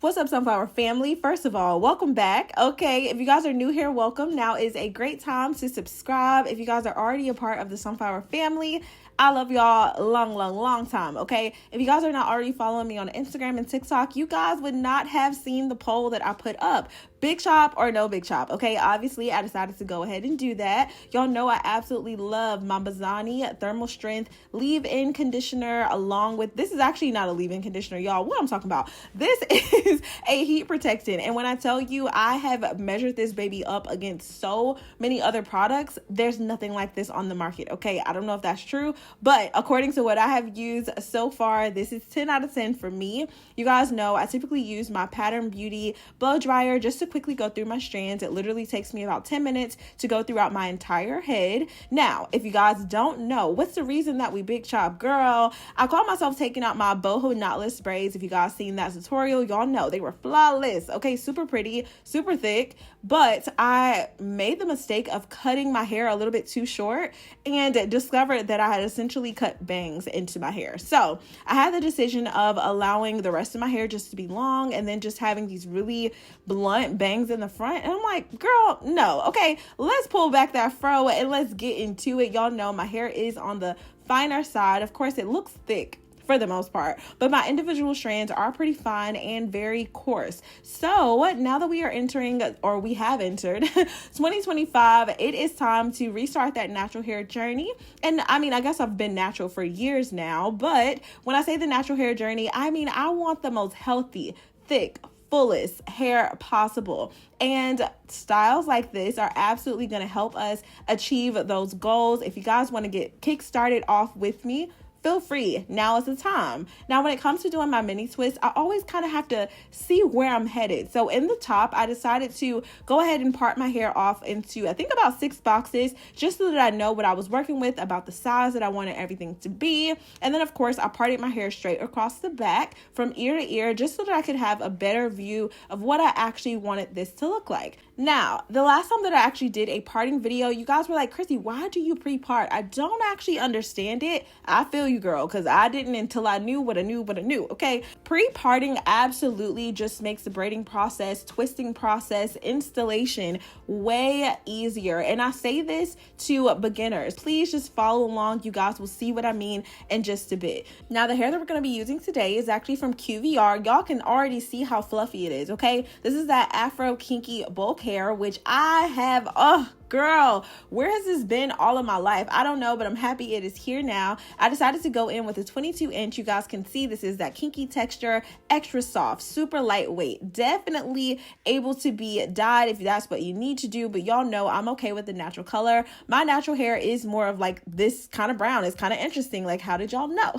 What's up, Sunflower family? First of all, welcome back. Okay, if you guys are new here, welcome. Now is a great time to subscribe. If you guys are already a part of the Sunflower family, I love y'all long time, okay? If you guys are not already following me on Instagram and TikTok, you guys would not have seen the poll that I put up. Big chop or no big chop, okay? Obviously, I decided to go ahead and do that. Y'all know I absolutely love my Bazani Thermal Strength leave-in conditioner along with, this is actually not a leave-in conditioner, y'all. What I'm talking about. This is a heat protectant. And when I tell you I have measured this baby up against so many other products, there's nothing like this on the market, okay? I don't know if that's true, but according to what I have used so far, this is 10 out of 10 for me. You guys know I typically use my Pattern Beauty blow dryer just to quickly go through my strands. It literally takes me about 10 minutes to go throughout my entire head. Now, if you guys don't know, what's the reason that we big chop? Girl, I call myself taking out my boho knotless braids. If you guys seen that tutorial, y'all know they were flawless. Okay, super pretty, super thick, but I made the mistake of cutting my hair a little bit too short and discovered that I had essentially cut bangs into my hair. So I had the decision of allowing the rest of my hair just to be long and then just having these really blunt bangs in the front. And I'm like, girl, no. Okay, let's pull back that fro and let's get into it. Y'all know my hair is on the finer side. Of course, it looks thick for the most part, but my individual strands are pretty fine and very coarse. So now that we are entering, or we have entered 2025, it is time to restart that natural hair journey. And I mean, I guess I've been natural for years now, but when I say the natural hair journey, I mean, I want the most healthy, thick, fullest hair possible. And styles like this are absolutely going to help us achieve those goals. If you guys want to get kick-started off with me, feel free. Now is the time. Now, when it comes to doing my mini twist, I always kind of have to see where I'm headed. So in the top, I decided to go ahead and part my hair off into, I think, about 6 boxes, just so that I know what I was working with, about the size that I wanted everything to be. And then, of course, I parted my hair straight across the back from ear to ear, just so that I could have a better view of what I actually wanted this to look like. Now, the last time that I actually did a parting video, you guys were like, Chrissy, why do you pre-part? I don't actually understand it. I feel you, girl, because I didn't until I knew what I knew, okay? Pre-parting absolutely just makes the braiding process, twisting process, installation way easier. And I say this to beginners. Please just follow along. You guys will see what I mean in just a bit. Now, the hair that we're going to be using today is actually from QVR. Y'all can already see how fluffy it is, okay? This is that afro kinky bulk hair, which I have, girl, where has this been all of my life? I don't know, but I'm happy it is here now. I decided to go in with a 22-inch. You guys can see this is that kinky texture, extra soft, super lightweight, definitely able to be dyed if that's what you need to do, but y'all know I'm okay with the natural color. My natural hair is more of like this kind of brown. It's kind of interesting. Like, how did y'all know?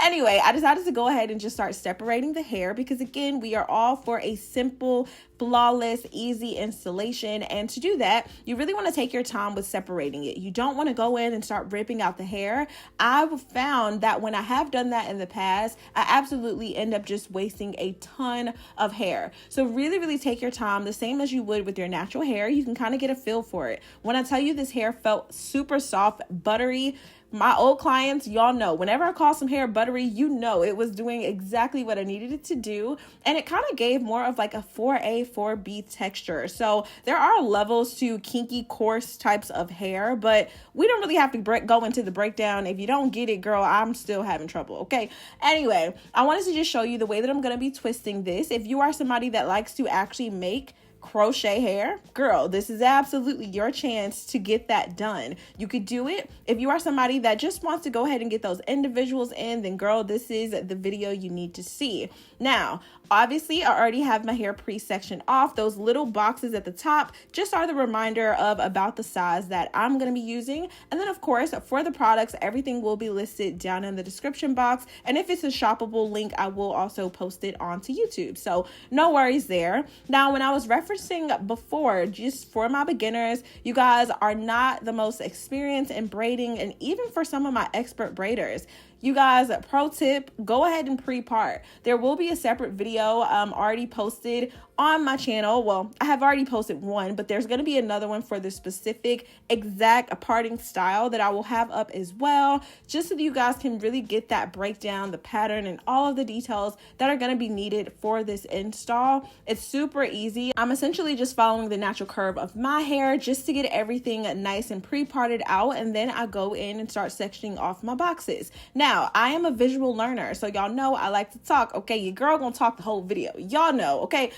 Anyway, I decided to go ahead and just start separating the hair because, again, we are all for a simple, flawless, easy installation. And to do that, you really want to take your time with separating it. You don't want to go in and start ripping out the hair. I've found that when I have done that in the past, I absolutely end up just wasting a ton of hair. So really take your time, the same as you would with your natural hair. You can kind of get a feel for it. When I tell you this hair felt super soft, buttery, my old clients, y'all know, whenever I call some hair buttery, you know it was doing exactly what I needed it to do. And it kind of gave more of like a 4A, 4B texture. So there are levels to kinky, coarse types of hair, but we don't really have to go into the breakdown. If you don't get it, girl, I'm still having trouble, okay? Anyway, I wanted to just show you the way that I'm going to be twisting this. If you are somebody that likes to actually make crochet hair, girl, this is absolutely your chance to get that done. You could do it. If you are somebody that just wants to go ahead and get those individuals in, then girl, this is the video you need to see. Now, obviously, I already have my hair pre-sectioned off. Those little boxes at the top just are the reminder of about the size that I'm going to be using. And then, of course, for the products, everything will be listed down in the description box. And if it's a shoppable link, I will also post it onto YouTube. So no worries there. Now, when I was referencing before, just for my beginners, you guys are not the most experienced in braiding, and even for some of my expert braiders, You guys, pro tip, go ahead and pre-part. There will be a separate video already posted on my channel. Well, I have already posted one, but there's going to be another one for the specific exact parting style that I will have up as well, just so that you guys can really get that breakdown, the pattern, and all of the details that are going to be needed for this install. It's super easy. I'm essentially just following the natural curve of my hair just to get everything nice and pre-parted out, and then I go in and start sectioning off my boxes. Now, I am a visual learner, so y'all know I like to talk, okay? Your girl gonna talk the whole video. Y'all know, okay?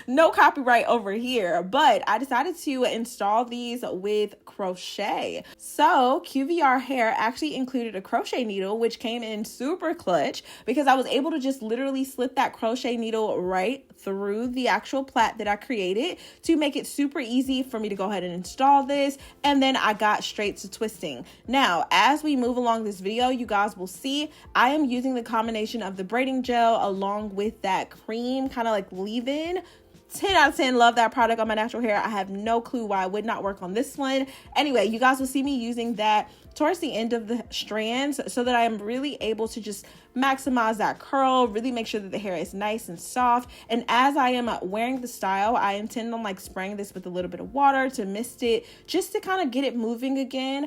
No copyright over here, but I decided to install these with crochet. So QVR hair actually included a crochet needle, which came in super clutch because I was able to just literally slip that crochet needle right through the actual plait that I created to make it super easy for me to go ahead and install this. And then I got straight to twisting. Now, as we move along this video, you guys will see I am using the combination of the braiding gel along with that cream kind of like leave-in. 10 out of 10, love that product on my natural hair. I have no clue why it would not work on this one. Anyway, you guys will see me using that towards the end of the strands so that I am really able to just maximize that curl, really make sure that the hair is nice and soft. And as I am wearing the style, I intend on like spraying this with a little bit of water to mist it, just to kind of get it moving again.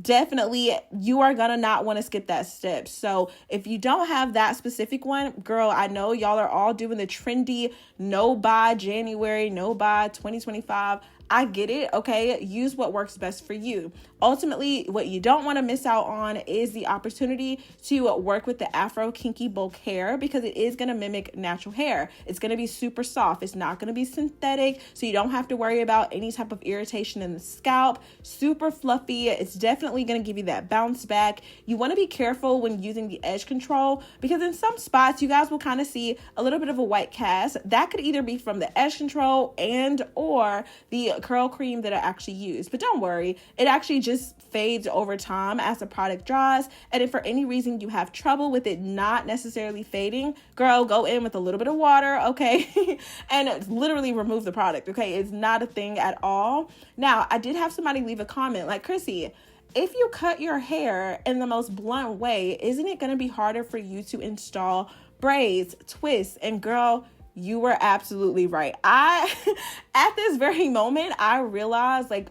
Definitely, you are gonna not want to skip that step. So if you don't have that specific one, girl, I know y'all are all doing the trendy no buy January, no buy 2025. I get it, okay? Use what works best for you. Ultimately, what you don't want to miss out on is the opportunity to work with the afro kinky bulk hair, because it is going to mimic natural hair. It's going to be super soft. It's not going to be synthetic, so you don't have to worry about any type of irritation in the scalp. Super fluffy. It's definitely going to give you that bounce back. You want to be careful when using the edge control, because in some spots you guys will kind of see a little bit of a white cast. That could either be from the edge control and or the curl cream that I actually use. But don't worry, it actually just fades over time as the product dries. And if for any reason you have trouble with it not necessarily fading, girl, go in with a little bit of water, okay? And literally remove the product, okay? It's not a thing at all. Now, I did have somebody leave a comment like, Chrissy, if you cut your hair in the most blunt way, isn't it going to be harder for you to install braids, twists? And girl, you were absolutely right. At this very moment, I realized like,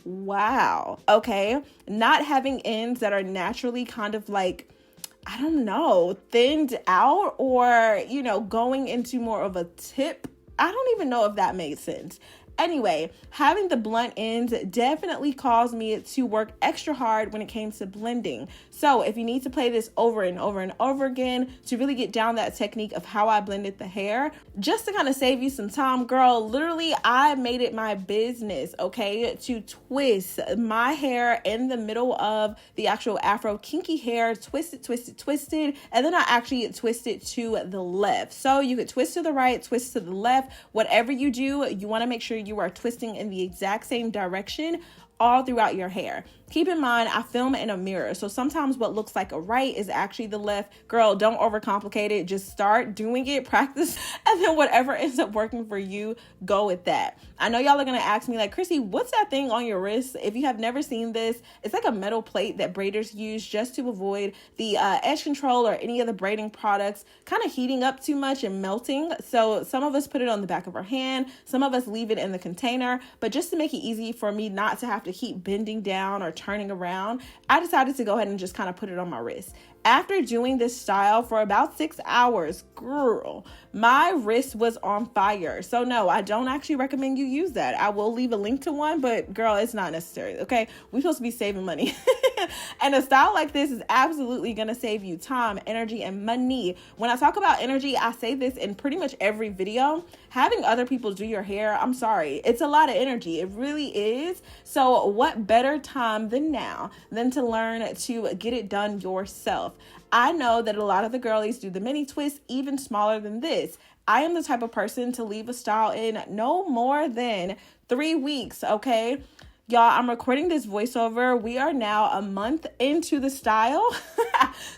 wow, okay, not having ends that are naturally kind of like, I don't know, thinned out or, you know, going into more of a tip. I don't even know if that made sense. Anyway, having the blunt ends definitely caused me to work extra hard when it came to blending. So if you need to play this over and over and over again to really get down that technique of how I blended the hair, just to kind of save you some time, girl, literally I made it my business, okay, to twist my hair in the middle of the actual afro kinky hair, twist it, and then I actually twist it to the left. So you could twist to the right, twist to the left, whatever you do, you want to make sure you are twisting in the exact same direction all throughout your hair. Keep in mind, I film in a mirror, so sometimes what looks like a right is actually the left. Girl, don't overcomplicate it. Just start doing it, practice, and then whatever ends up working for you, go with that. I know y'all are gonna ask me like, Chrissy, what's that thing on your wrist? If you have never seen this, it's like a metal plate that braiders use just to avoid the edge control or any of the braiding products kind of heating up too much and melting. So some of us put it on the back of our hand, some of us leave it in the container, but just to make it easy for me not to have to keep bending down or turning around, I decided to go ahead and just kind of put it on my wrist. After doing this style for about 6 hours, girl, my wrist was on fire. So no, I don't actually recommend you use that. I will leave a link to one, but girl, it's not necessary, okay? We're supposed to be saving money. And a style like this is absolutely going to save you time, energy, and money. When I talk about energy, I say this in pretty much every video. Having other people do your hair, I'm sorry, it's a lot of energy. It really is. So what better time than now than to learn to get it done yourself? I know that a lot of the girlies do the mini twist even smaller than this. I am the type of person to leave a style in no more than 3 weeks, okay? Y'all, I'm recording this voiceover. We are now a month into the style.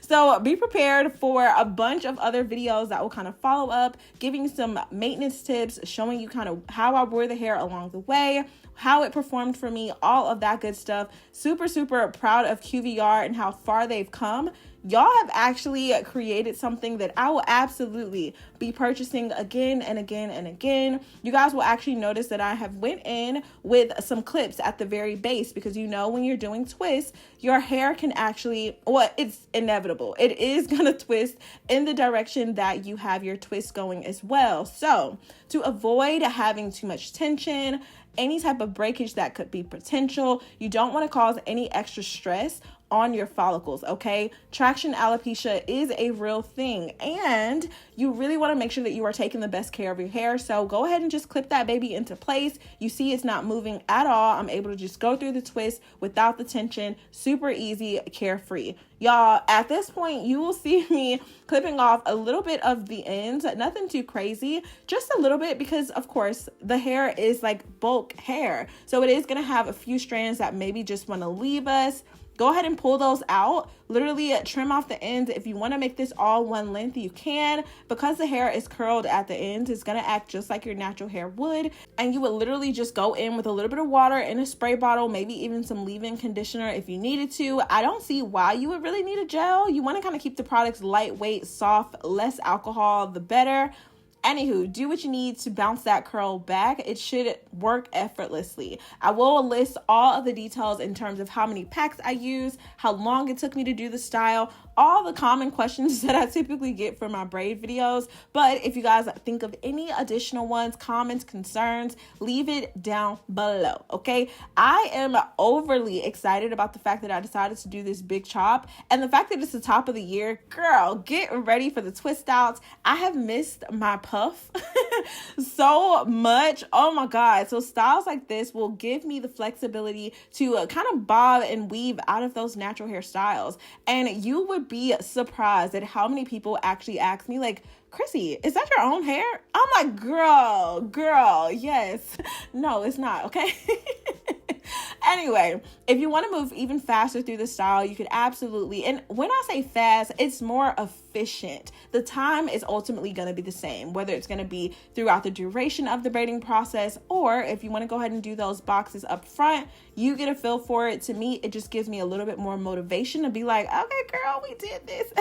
So be prepared for a bunch of other videos that will kind of follow up, giving you some maintenance tips, showing you kind of how I wore the hair along the way, how it performed for me, all of that good stuff. Super, super proud of QVR and how far they've come. y'all have actually created something that I will absolutely be purchasing again and again and again. You guys will actually notice that I have went in with some clips at the very base, because you know when you're doing twists, your hair can actually, well, it's inevitable. It is going to twist in the direction that you have your twist going as well. So to avoid having too much tension, any type of breakage that could be potential, you don't want to cause any extra stress on your follicles, okay? Traction alopecia is a real thing, and you really want to make sure that you are taking the best care of your hair. So go ahead and just clip that baby into place. You see it's not moving at all. I'm able to just go through the twist without the tension. Super easy, carefree. Y'all, at this point, you will see me clipping off a little bit of the ends, nothing too crazy, just a little bit, because of course the hair is like bulk hair. So it is going to have a few strands that maybe just want to leave us. Go ahead and pull those out. Literally trim off the ends. If you want to make this all one length, you can. Because the hair is curled at the ends, it's going to act just like your natural hair would. And you would literally just go in with a little bit of water in a spray bottle, maybe even some leave-in conditioner if you needed to. I don't see why you would really need a gel. You want to kind of keep the products lightweight, soft, less alcohol, the better. Anywho, do what you need to bounce that curl back. It should work effortlessly. I will list all of the details in terms of how many packs I use, how long it took me to do the style, all the common questions that I typically get for my braid videos. But if you guys think of any additional ones, comments, concerns, leave it down below, okay? I am overly excited about the fact that I decided to do this big chop, and the fact that it's the top of the year. Girl, get ready for the twist outs. I have missed my puff so much. Oh my God. So styles like this will give me the flexibility to kind of bob and weave out of those natural hair styles. And you would be surprised at how many people actually ask me, like, Chrissy, is that your own hair? I'm like, girl, yes. No, it's not, okay? Anyway, if you want to move even faster through the style, you could absolutely, and when I say fast, it's more efficient. The time is ultimately going to be the same, whether it's going to be throughout the duration of the braiding process, or if you want to go ahead and do those boxes up front, you get a feel for it. To me, it just gives me a little bit more motivation to be like, okay, girl, we did this.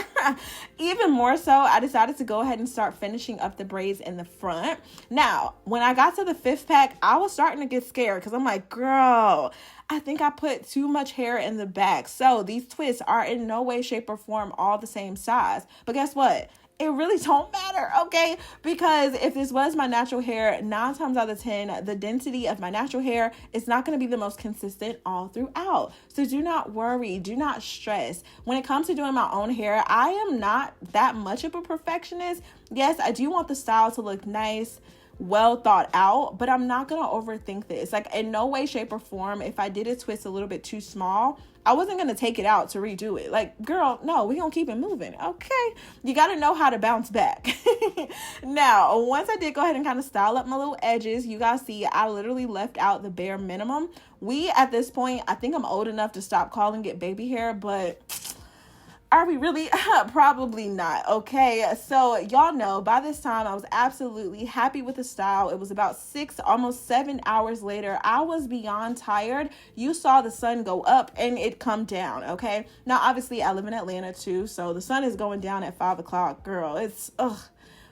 Even more so, I decided to go ahead and start finishing up the braids in the front. Now, when I got to the 5th pack, I was starting to get scared because I'm like, girl, I think I put too much hair in the back. So these twists are in no way, shape, or form all the same size. But guess what? It really don't matter, okay? Because if this was my natural hair, 9 times out of 10, the density of my natural hair is not going to be the most consistent all throughout. So do not worry, do not stress. When it comes to doing my own hair, I am not that much of a perfectionist. Yes, I do want the style to look nice, well thought out, but I'm not gonna overthink this. Like, in no way, shape, or form, if I did a twist a little bit too small, I wasn't gonna take it out to redo it. Like, girl, no, we gonna keep it moving, okay? You gotta know how to bounce back. Now, once I did go ahead and kind of style up my little edges, you guys see I literally left out the bare minimum. We, at this point, I think I'm old enough to stop calling it baby hair, but are we really? Probably not, okay? So y'all know by this time I was absolutely happy with the style. It was about 6, almost 7 hours later. I was beyond tired. You saw the sun go up and it come down, okay? Now, obviously, I live in Atlanta too, so the sun is going down at 5 o'clock. Girl, it's,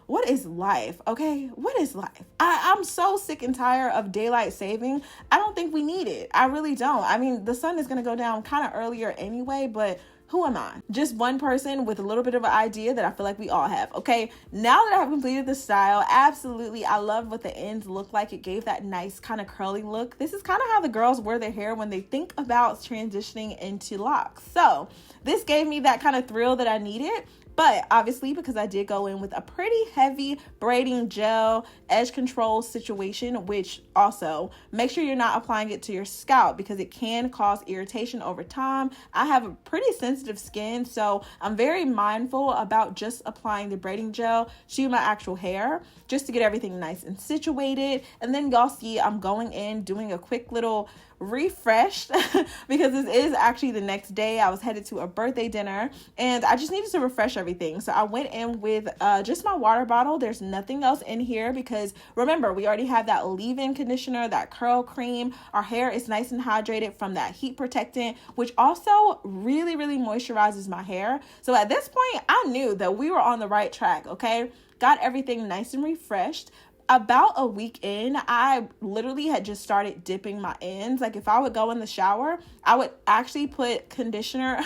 what is life, okay? What is life? I'm so sick and tired of daylight saving. I don't think we need it. I really don't. I mean, the sun is going to go down kind of earlier anyway, but who am I? Just one person with a little bit of an idea that I feel like we all have, okay? Now that I've completed the style, absolutely, I love what the ends look like. It gave that nice kind of curly look. This is kind of how the girls wear their hair when they think about transitioning into locks. So this gave me that kind of thrill that I needed. But obviously, because I did go in with a pretty heavy braiding gel edge control situation, which also make sure you're not applying it to your scalp because it can cause irritation over time. I have a pretty sensitive skin, so I'm very mindful about just applying the braiding gel to my actual hair just to get everything nice and situated. And then y'all see I'm going in doing a quick little refreshed because this is actually the next day. I was headed to a birthday dinner and I just needed to refresh everything. So I went in with just my water bottle. There's nothing else in here because remember, we already have that leave-in conditioner, that curl cream. Our hair is nice and hydrated from that heat protectant, which also really, really moisturizes my hair. So at this point, I knew that we were on the right track, okay? Got everything nice and refreshed. About a week in, I literally had just started dipping my ends. Like if I would go in the shower, I would actually put conditioner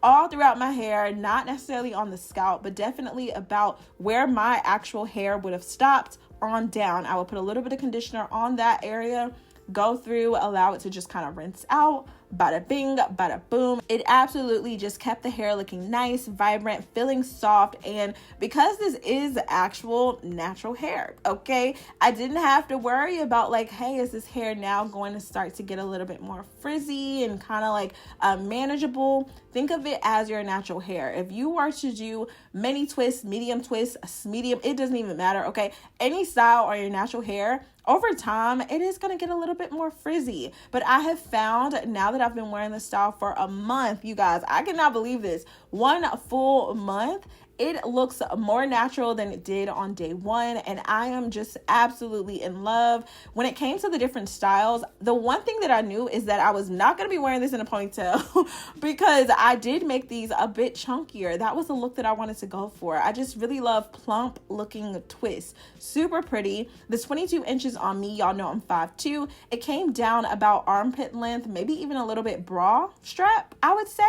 all throughout my hair, not necessarily on the scalp, but definitely about where my actual hair would have stopped on down. I would put a little bit of conditioner on that area, go through, allow it to just kind of rinse out. Bada bing, bada boom. It absolutely just kept the hair looking nice, vibrant, feeling soft. And because this is actual natural hair, okay, I didn't have to worry about like, hey, is this hair now going to start to get a little bit more frizzy and kind of like manageable? Think of it as your natural hair. If you were to do mini twists, medium twists, medium, it doesn't even matter, okay? Any style on your natural hair, over time, it is going to get a little bit more frizzy. But I have found now that I've been wearing this style for a month, you guys, I cannot believe this. 1 full month, it looks more natural than it did on day one. And I am just absolutely in love. When it came to the different styles, the one thing that I knew is that I was not going to be wearing this in a ponytail because I did make these a bit chunkier. That was the look that I wanted to go for. I just really love plump looking twists. Super pretty. The 22 inches on me, y'all know I'm 5'2". It came down about armpit length, maybe even a little bit bra strap, I would say.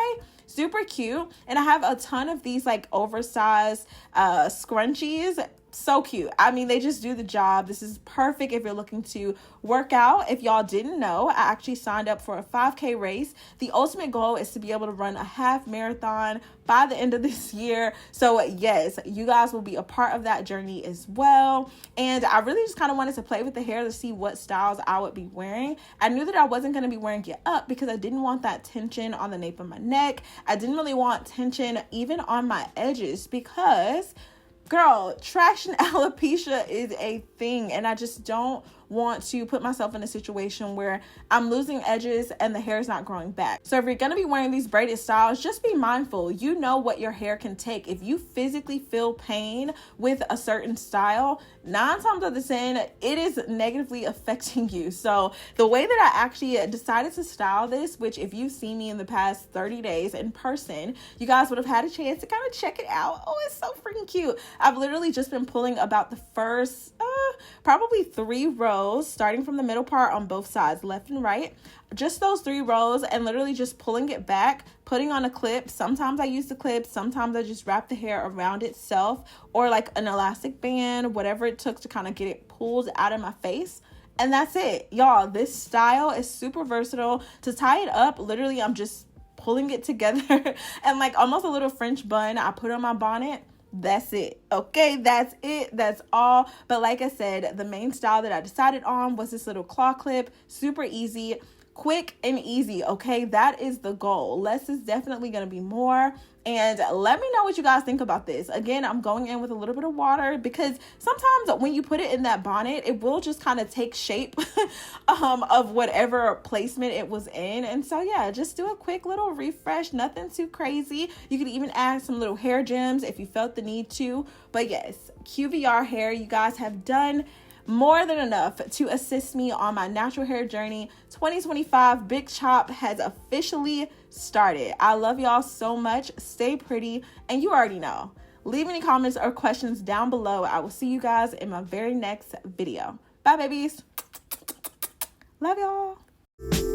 Super cute. And I have a ton of these like oversized scrunchies. So cute. I mean, they just do the job. This is perfect if you're looking to work out. If y'all didn't know, I actually signed up for a 5K race. The ultimate goal is to be able to run a half marathon by the end of this year. So yes, you guys will be a part of that journey as well. And I really just kind of wanted to play with the hair to see what styles I would be wearing. I knew that I wasn't going to be wearing it up because I didn't want that tension on the nape of my neck. I didn't really want tension even on my edges because girl, traction alopecia is a thing, and I just don't want to put myself in a situation where I'm losing edges and the hair is not growing back. So if you're going to be wearing these braided styles, just be mindful. You know what your hair can take. If you physically feel pain with a certain style, 9 times out of 10, it is negatively affecting you. So the way that I actually decided to style this, which if you've seen me in the past 30 days in person, you guys would have had a chance to kind of check it out. Oh, it's so freaking cute. I've literally just been pulling about the first probably 3 rows, starting from the middle part on both sides, left and right. Just those 3 rows, and literally just pulling it back, putting on a clip. Sometimes I use the clip, sometimes I just wrap the hair around itself, or like an elastic band, whatever it took to kind of get it pulled out of my face. And that's it, y'all. This style is super versatile. To tie it up, literally I'm just pulling it together and like almost a little French bun. I put on my bonnet. That's it. Okay, that's it. That's all. But like I said, the main style that I decided on was this little claw clip. Super easy, quick and easy. Okay, that is the goal. Less is definitely going to be more. And let me know what you guys think about this. Again, I'm going in with a little bit of water because sometimes when you put it in that bonnet, it will just kind of take shape of whatever placement it was in. And so yeah, just do a quick little refresh, nothing too crazy. You could even add some little hair gems if you felt the need to. But yes, QVR hair, you guys have done more than enough to assist me on my natural hair journey. 2025 Big Chop has officially started. I love y'all so much. Stay pretty, and you already know. Leave any comments or questions down below. I will see you guys in my very next video. Bye, babies. Love y'all.